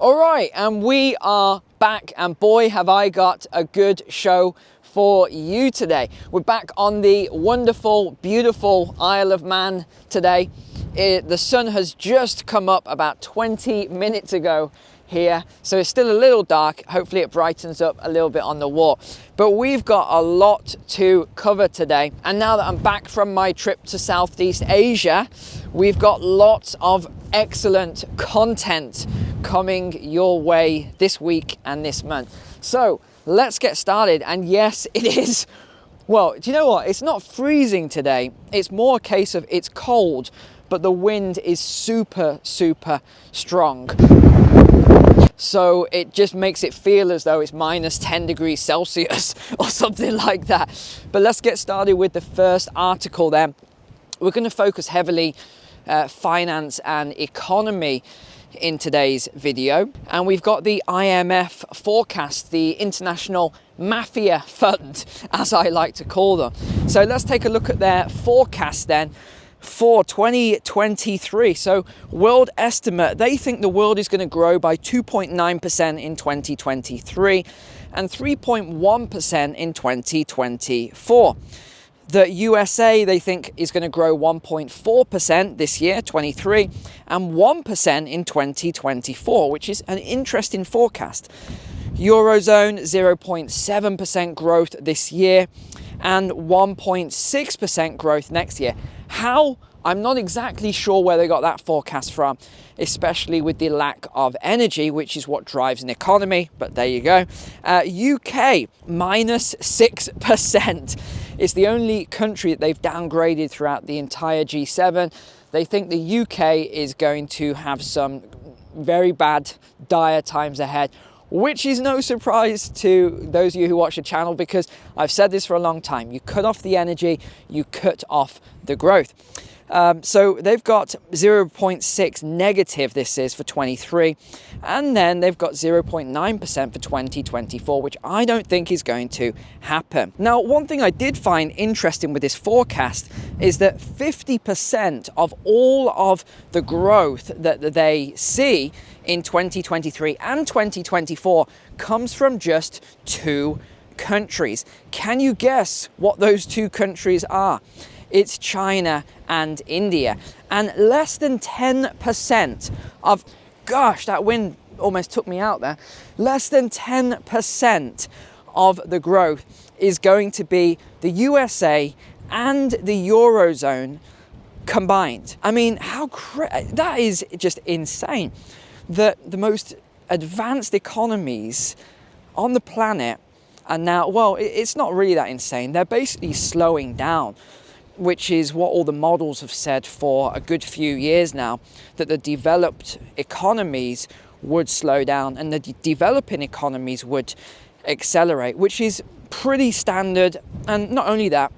All right, and we are back, and boy, have I got a good show for you today. We're back on the wonderful, beautiful Isle of Man today. The sun has just come up about 20 minutes ago here, so it's still a little dark. Hopefully it brightens up a little bit on the wall, but we've got a lot to cover today. And now that I'm back from my trip to Southeast Asia, we've got lots of excellent content coming your way this week and this month. So let's get started. And yes, it is, well, do you know what? It's not freezing today. It's more a case of it's cold, but the wind is super, super strong. So it just makes it feel as though it's minus 10 degrees Celsius or something like that. But let's get started with the first article then. We're going to focus heavily finance and economy in today's video, and we've got the IMF forecast, the International Mafia Fund, as I like to call them. So let's take a look at their forecast then for 2023. So world estimate, they think the world is going to grow by 2.9% in 2023 and 3.1% in 2024. The USA, they think, is going to grow 1.4% this year, 23, and 1% in 2024, which is an interesting forecast. Eurozone, 0.7% growth this year and 1.6% growth next year. How? I'm not exactly sure where they got that forecast from, especially with the lack of energy, which is what drives an economy, but there you go. UK, minus 6%. It's the only country that they've downgraded throughout the entire G7. They think the UK is going to have some very bad, dire times ahead, which is no surprise to those of you who watch the channel, because I've said this for a long time. You cut off the energy, you cut off the growth. So they've got 0.6 negative, this is for 23, and then they've got 0.9% for 2024, which I don't think is going to happen. Now, one thing I did find interesting with this forecast is that 50% of all of the growth that they see in 2023 and 2024 comes from just two countries. Can you guess what those two countries are? It's China and India. And less than 10% of, gosh, that wind almost took me out there. Less than 10% of the growth is going to be the USA and the Eurozone combined. I mean, that is just insane that the most advanced economies on the planet are now, well, it's not really that insane. They're basically slowing down, which is what all the models have said for a good few years now, that the developed economies would slow down and the developing economies would accelerate, which is pretty standard. And not only that,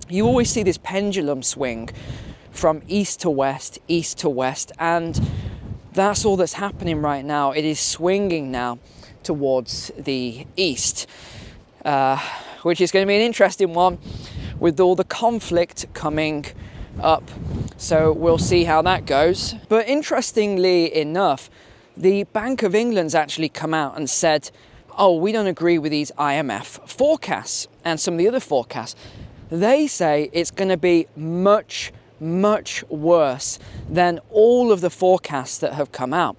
you always see this pendulum swing from east to west, and that's all that's happening right now. It is swinging now towards the east, which is going to be an interesting one, with all the conflict coming up. So we'll see how that goes. But interestingly enough, the Bank of England's actually come out and said, oh, we don't agree with these IMF forecasts and some of the other forecasts. They say it's going to be much, much worse than all of the forecasts that have come out.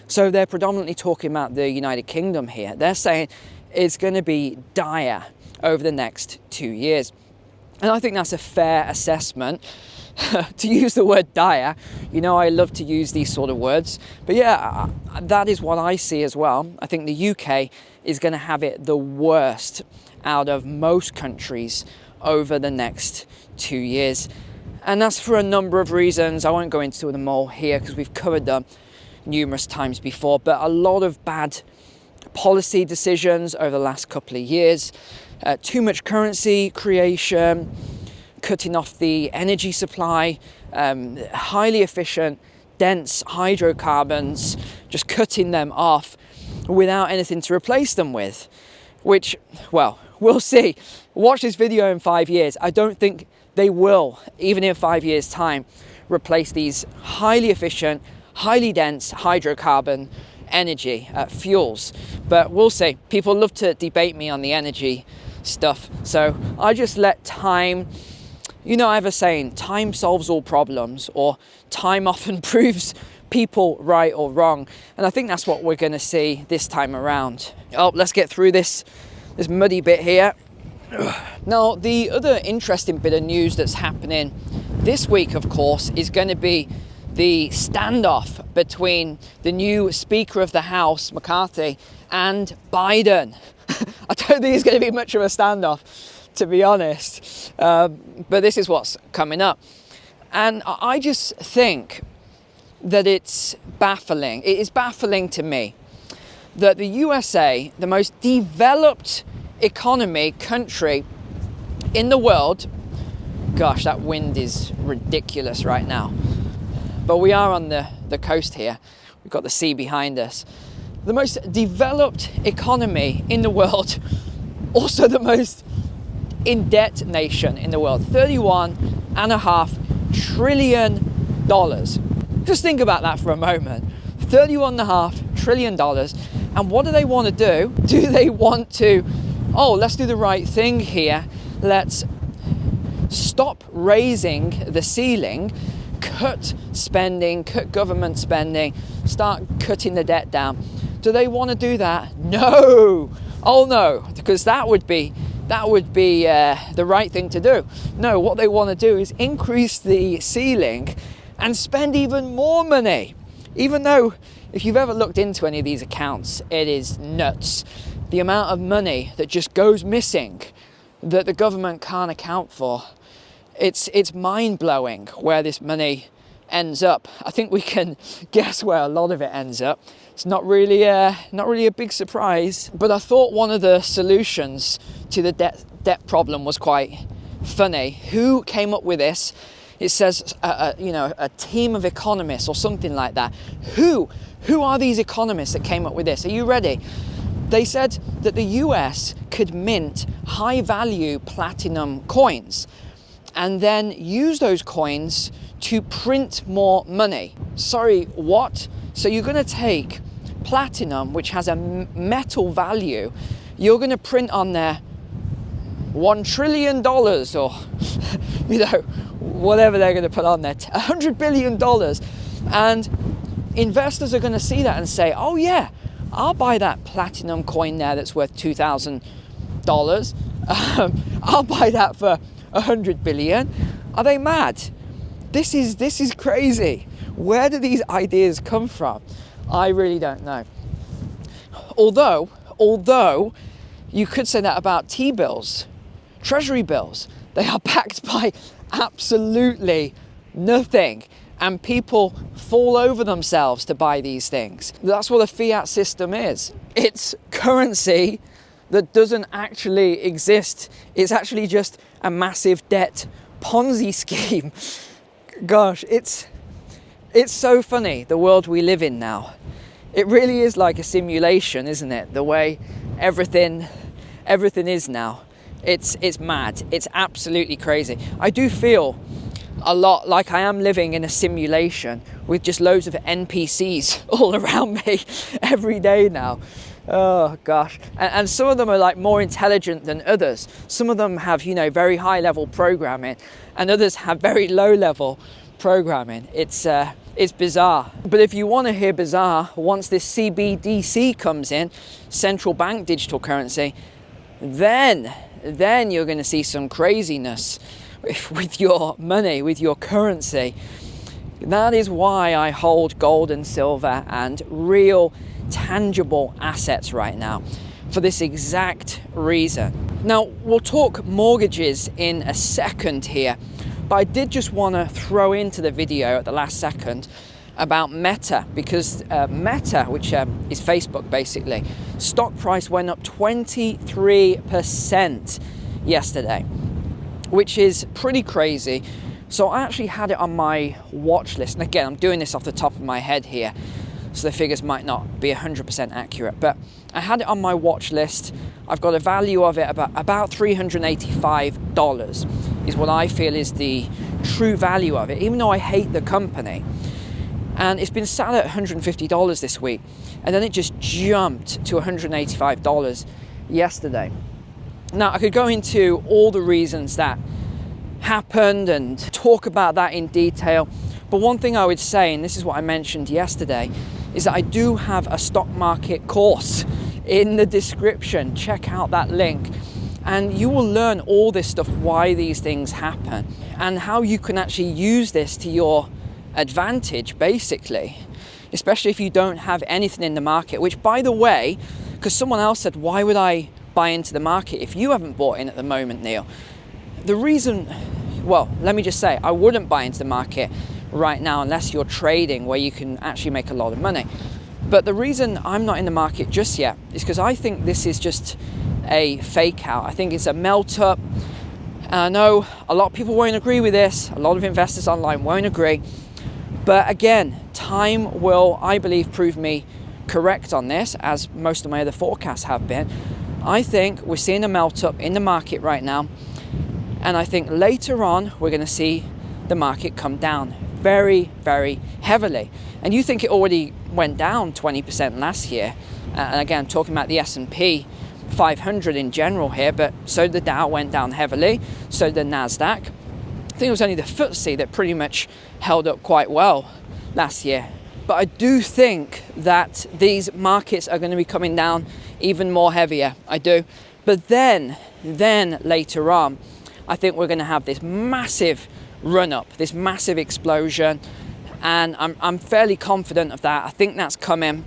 So they're predominantly talking about the United Kingdom here. They're saying it's going to be dire over the next 2 years. And I think that's a fair assessment. To use the word dire, you know, I love to use these sort of words. But yeah, that is what I see as well. I think the UK is going to have it the worst out of most countries over the next 2 years. And that's for a number of reasons. I won't go into them all here because we've covered them numerous times before. But a lot of bad policy decisions over the last couple of years. Too much currency creation, cutting off the energy supply, highly efficient, dense hydrocarbons, just cutting them off without anything to replace them with, which, well, we'll see. Watch this video in 5 years. I don't think they will, even in 5 years' time, replace these highly efficient, highly dense hydrocarbon energy, fuels. But we'll see. People love to debate me on the energy stuff. So I just let time, I have a saying, time solves all problems, or time often proves people right or wrong. And I think that's what we're going to see this time around. Oh, let's get through this muddy bit here. Now, the other interesting bit of news that's happening this week, of course, is going to be the standoff between the new Speaker of the House, McCarthy, and Biden. I don't think it's going to be much of a standoff, to be honest, but this is what's coming up. And I just think that it's baffling. It is baffling to me that the USA, the most developed country in the world, gosh, that wind is ridiculous right now, but we are on the coast here, we've got the sea behind us, the most developed economy in the world, also the most in debt nation in the world, $31.5 trillion. Just think about that for a moment. $31.5 trillion. And what do they want to do? Do they want to, let's do the right thing here. Let's stop raising the ceiling, cut spending, cut government spending, start cutting the debt down. Do they want to do that? No. Oh no, because that would be the right thing to do. No, what they want to do is increase the ceiling and spend even more money. Even though, if you've ever looked into any of these accounts, it is nuts. The amount of money that just goes missing, that the government can't account for. It's mind-blowing where this money ends up. I think we can guess where a lot of it ends up. It's not really a big surprise, but I thought one of the solutions to the debt problem was quite funny. Who came up with this? It says a team of economists or something like that. Who are these economists that came up with this? Are you ready? They said that the US could mint high-value platinum coins and then use those coins to print more money. Sorry, what? So you're going to take platinum, which has a metal value, you're going to print on there $1 trillion or, whatever they're going to put on there, $100 billion. And investors are going to see that and say, oh yeah, I'll buy that platinum coin there that's worth $2,000. I'll buy that for $100 billion. Are they mad? This is crazy. Where do these ideas come from? I really don't know. Although you could say that about T-bills, treasury bills. They are backed by absolutely nothing, and people fall over themselves to buy these things. That's what a fiat system is. It's currency that doesn't actually exist. It's actually just a massive debt Ponzi scheme. Gosh, it's so funny, the world we live in now. It really is like a simulation, isn't it? The way everything is now. It's mad. It's absolutely crazy. I do feel a lot like I am living in a simulation with just loads of NPCs all around me every day now. Oh gosh. And some of them are like more intelligent than others. Some of them have, very high level programming, and others have very low level programming. It's bizarre. But if you want to hear bizarre, once this CBDC comes in, central bank digital currency, then you're going to see some craziness with your money, with your currency. That is why I hold gold and silver and real tangible assets right now, for this exact reason. Now, we'll talk mortgages in a second here, but I did just want to throw into the video at the last second about Meta, because Meta, which is Facebook basically, stock price went up 23% yesterday, which is pretty crazy. So I actually had it on my watch list, and again, I'm doing this off the top of my head here, so the figures might not be 100% accurate, but I had it on my watch list. I've got a value of it about $385 is what I feel is the true value of it, even though I hate the company. And it's been sat at $150 this week, and then it just jumped to $185 yesterday. Now, I could go into all the reasons that happened and talk about that in detail, but one thing I would say, and this is what I mentioned yesterday, is that I do have a stock market course in the description. Check out that link, and you will learn all this stuff, why these things happen, and how you can actually use this to your advantage, basically, especially if you don't have anything in the market, which, by the way, because someone else said, why would I buy into the market if you haven't bought in at the moment, Neil? The reason, well, let me just say, I wouldn't buy into the market right now unless you're trading where you can actually make a lot of money. But the reason I'm not in the market just yet is because I think this is just a fake out. I think it's a melt up. And I know a lot of people won't agree with this. A lot of investors online won't agree. But again, time will, I believe, prove me correct on this, as most of my other forecasts have been. I think we're seeing a melt up in the market right now. And I think later on, we're going to see the market come down very, very heavily. And you think it already went down 20% last year. And again, I'm talking about the S&P 500 in general here, but so the Dow went down heavily, so the NASDAQ. I think it was only the FTSE that pretty much held up quite well last year. But I do think that these markets are going to be coming down even more heavier. I do. But then later on, I think we're going to have this massive run up, this massive explosion. And I'm fairly confident of that. I think that's coming.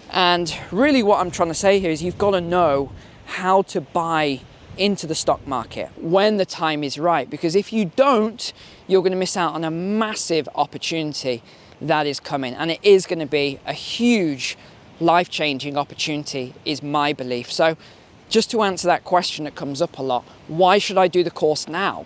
And really what I'm trying to say here is you've got to know how to buy into the stock market when the time is right, because if you don't, you're going to miss out on a massive opportunity that is coming, and it is going to be a huge life-changing opportunity, is my belief. So just to answer that question that comes up a lot, why should I do the course now?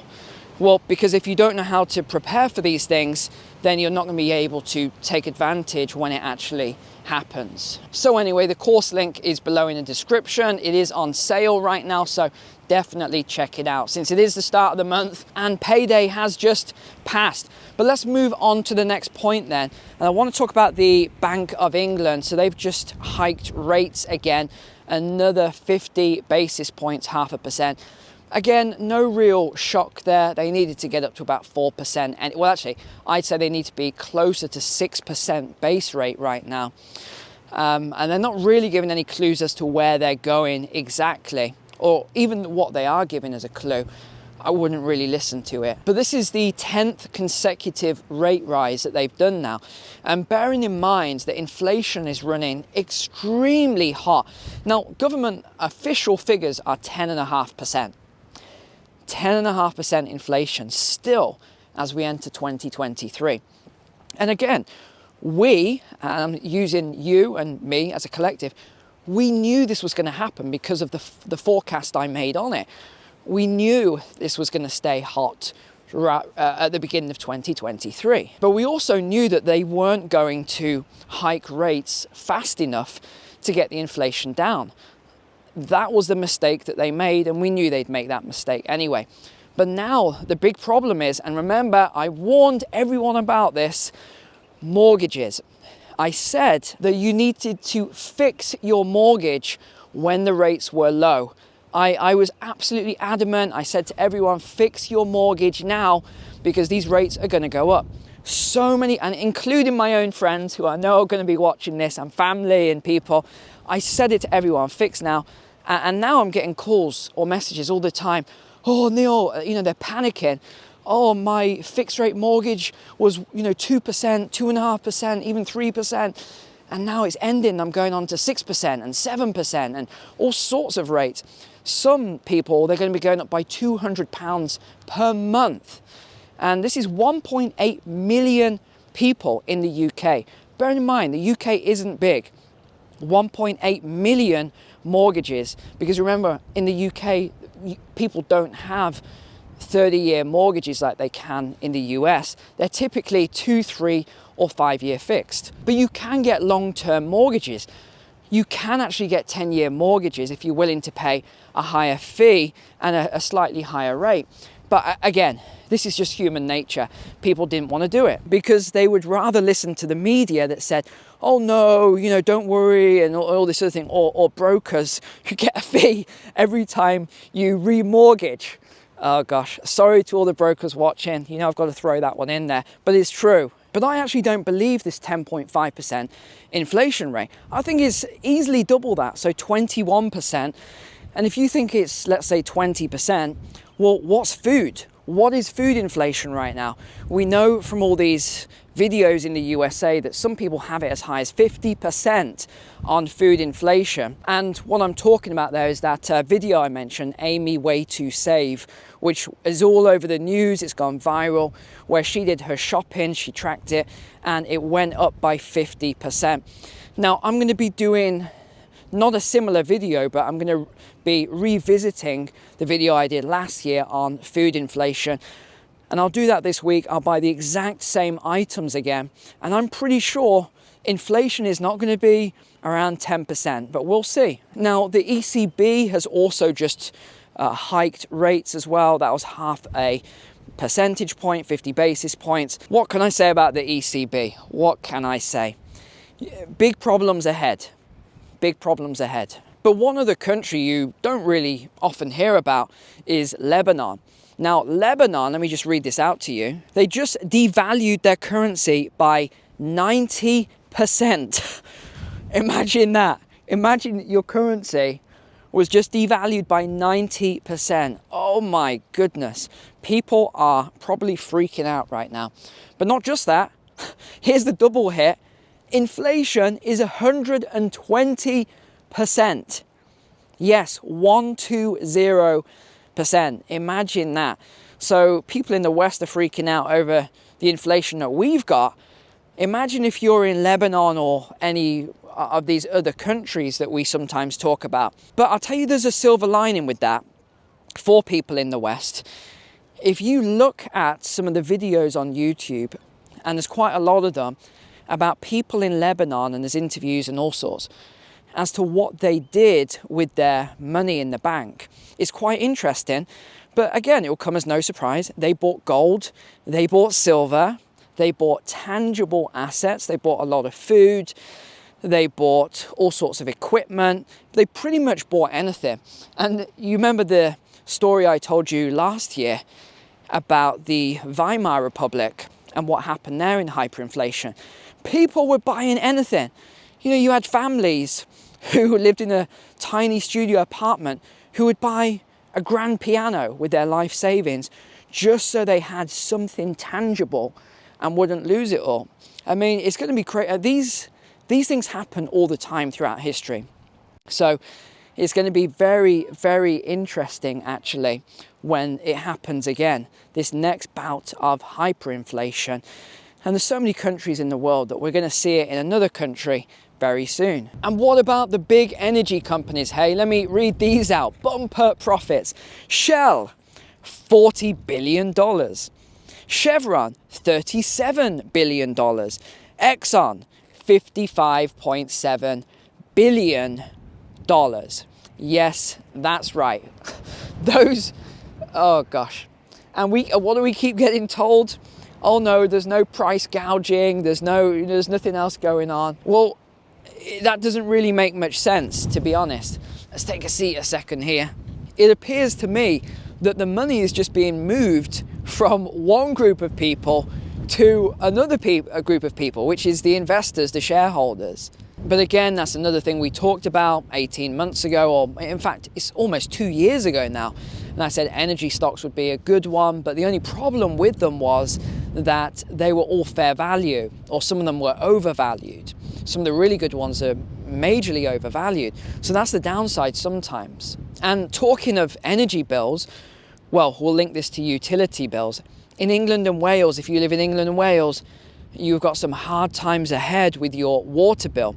Well, because if you don't know how to prepare for these things, then you're not going to be able to take advantage when it actually happens. So anyway, the course link is below in the description. It is on sale right now, so definitely check it out, since it is the start of the month and payday has just passed. But let's move on to the next point then. And I want to talk about the Bank of England. So they've just hiked rates again, another 50 basis points, 0.5%. Again, no real shock there. They needed to get up to about 4%. And well, actually, I'd say they need to be closer to 6% base rate right now. And they're not really giving any clues as to where they're going exactly, or even what they are giving as a clue. I wouldn't really listen to it. But this is the 10th consecutive rate rise that they've done now. And bearing in mind that inflation is running extremely hot. Now, government official figures are 10.5%. 10.5% inflation still as we enter 2023. And again, we, and I'm using you and me as a collective, we knew this was going to happen because of the forecast I made on it. We knew this was going to stay hot at the beginning of 2023. But we also knew that they weren't going to hike rates fast enough to get the inflation down. That was the mistake that they made, and we knew they'd make that mistake anyway. But now the big problem is, and remember, I warned everyone about this, mortgages. I said that you needed to fix your mortgage when the rates were low. I was absolutely adamant. I said to everyone, fix your mortgage now because these rates are going to go up. So many, and including my own friends who I know are going to be watching this, and family and people, I said it to everyone, fix now. And now I'm getting calls or messages all the time. Oh, Neil, they're panicking. Oh, my fixed rate mortgage was, 2%, 2.5%, even 3%. And now it's ending. I'm going on to 6% and 7% and all sorts of rates. Some people, they're going to be going up by £200 per month. And this is 1.8 million people in the UK. Bear in mind, the UK isn't big. 1.8 million mortgages, because remember, in the UK, people don't have 30-year mortgages like they can in the US. They're typically 2, 3, or 5-year fixed. But you can get long-term mortgages. You can actually get 10-year mortgages if you're willing to pay a higher fee and a slightly higher rate. But again, this is just human nature. People didn't want to do it because they would rather listen to the media that said, oh no, you know, don't worry, and all this other thing, or brokers who get a fee every time you remortgage. Oh gosh, sorry to all the brokers watching. You know, I've got to throw that one in there, but it's true. But I actually don't believe this 10.5% inflation rate. I think it's easily double that, so 21%. And if you think it's, let's say, 20%, well, what's food? What is food inflation right now? We know from all these videos in the USA that some people have it as high as 50% on food inflation. And what I'm talking about there is that video I mentioned, Amy Way to Save, which is all over the news. It's gone viral, where she did her shopping, she tracked it, and it went up by 50%. Now, I'm going to be doing not a similar video, but I'm going to be revisiting the video I did last year on food inflation. And I'll do that this week. I'll buy the exact same items again. And I'm pretty sure inflation is not going to be around 10%, but we'll see. Now, the ECB has also just hiked rates as well. That was half a percentage point, 50 basis points. What can I say about the ECB? What can I say? Big problems ahead. Big problems ahead. But one other country you don't really often hear about is Lebanon. Now, Lebanon, let me just read this out to you. They just devalued their currency by 90%. Imagine that. Imagine your currency was just devalued by 90%. Oh my goodness. People are probably freaking out right now. But not just that. Here's the double hit. Inflation is 120%. Yes, 120%. Imagine that. So people in the West are freaking out over the inflation that we've got. Imagine if you're in Lebanon or any of these other countries that we sometimes talk about. But I'll tell you, there's a silver lining with that for people in the West. If you look at some of the videos on YouTube, and there's quite a lot of them, about people in Lebanon, and there's interviews and all sorts, as to what they did with their money in the bank. It's quite interesting. But again, it will come as no surprise. They bought gold, they bought silver, they bought tangible assets, they bought a lot of food, they bought all sorts of equipment. They pretty much bought anything. And you remember the story I told you last year about the Weimar Republic and what happened there in hyperinflation. People were buying anything. You know, you had families who lived in a tiny studio apartment who would buy a grand piano with their life savings just so they had something tangible and wouldn't lose it all. I mean, it's going to be crazy. These things happen all the time throughout history. So it's going to be very, very interesting, actually, when it happens again, this next bout of hyperinflation. And there's so many countries in the world that we're going to see it in another country very soon. And what about the big energy companies? Hey, let me read these out. Bumper profits. Shell, $40 billion. Chevron, $37 billion. Exxon, $55.7 billion. Yes, that's right. Those, oh gosh. And what do we keep getting told? Oh no, there's no price gouging, there's nothing else going on. Well, that doesn't really make much sense, to be honest. Let's take a seat a second here. It appears to me that the money is just being moved from one group of people to another group of people, which is the investors, the shareholders. But again, that's another thing we talked about 18 months ago, or in fact, it's almost 2 years ago now. And I said energy stocks would be a good one, but the only problem with them was that they were all fair value, or some of them were overvalued. Some of the really good ones are majorly overvalued. So that's the downside sometimes. And talking of energy bills, well, we'll link this to utility bills. In England and Wales, if you live in England and Wales, you've got some hard times ahead with your water bill,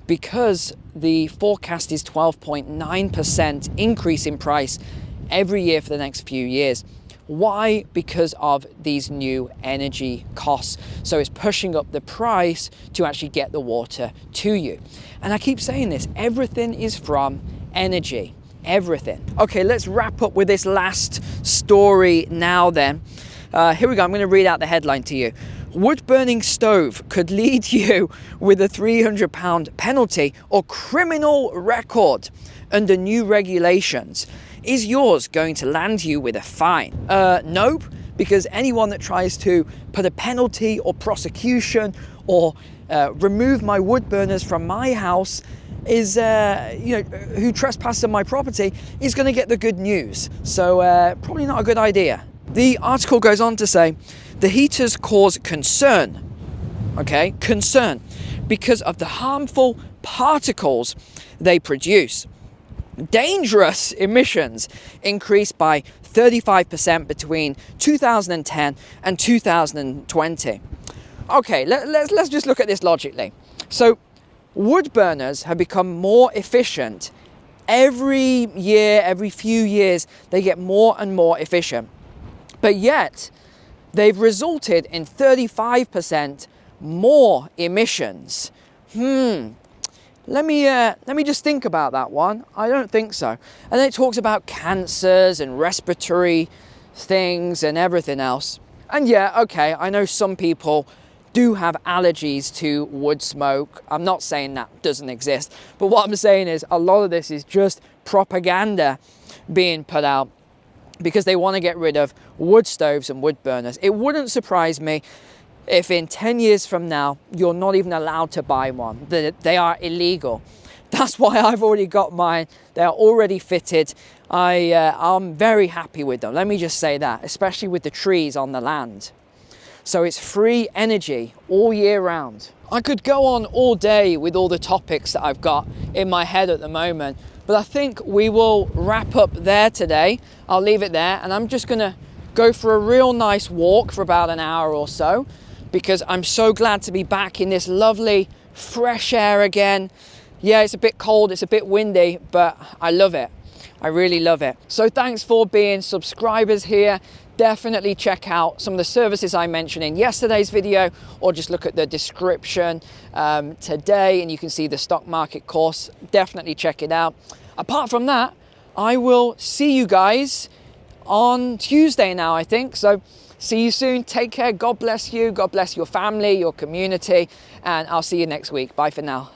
because the forecast is 12.9% increase in price every year for the next few years. Why? Because of these new energy costs. So it's pushing up the price to actually get the water to you. And I keep saying this, everything is from energy. everything. Okay, let's wrap up with this last story now then. Here we go, I'm going to read out the headline to you. Wood burning stove could lead you with a £300 penalty or criminal record under new regulations. Is yours going to land you with a fine? Nope, because anyone that tries to put a penalty or prosecution or remove my wood burners from my house is, who trespasses on my property is going to get the good news. So probably not a good idea. The article goes on to say, the heaters cause concern, okay, concern, because of the harmful particles they produce. Dangerous emissions increased by 35% between 2010 and 2020. Okay, let's just look at this logically. So wood burners have become more efficient every year, every few years, they get more and more efficient. But yet, they've resulted in 35% more emissions. Let me just think about that one. I don't think so. And then it talks about cancers and respiratory things and everything else. And yeah, okay, I know some people do have allergies to wood smoke. I'm not saying that doesn't exist, but what I'm saying is a lot of this is just propaganda being put out because they want to get rid of wood stoves and wood burners. It wouldn't surprise me if in 10 years from now, you're not even allowed to buy one. They are illegal. That's why I've already got mine. They're already fitted. I'm very happy with them. Let me just say that, especially with the trees on the land. So it's free energy all year round. I could go on all day with all the topics that I've got in my head at the moment, but I think we will wrap up there today. I'll leave it there, and I'm just gonna go for a real nice walk for about an hour or so, because I'm so glad to be back in this lovely fresh air again. Yeah, it's a bit cold, it's a bit windy, but I love it. I really love it. So thanks for being subscribers here. Definitely check out some of the services I mentioned in yesterday's video, or just look at the description today and you can see the stock market course. Definitely check it out. Apart from that, I will see you guys on Tuesday now, I think. So see you soon. Take care. God bless you. God bless your family, your community, and I'll see you next week. Bye for now.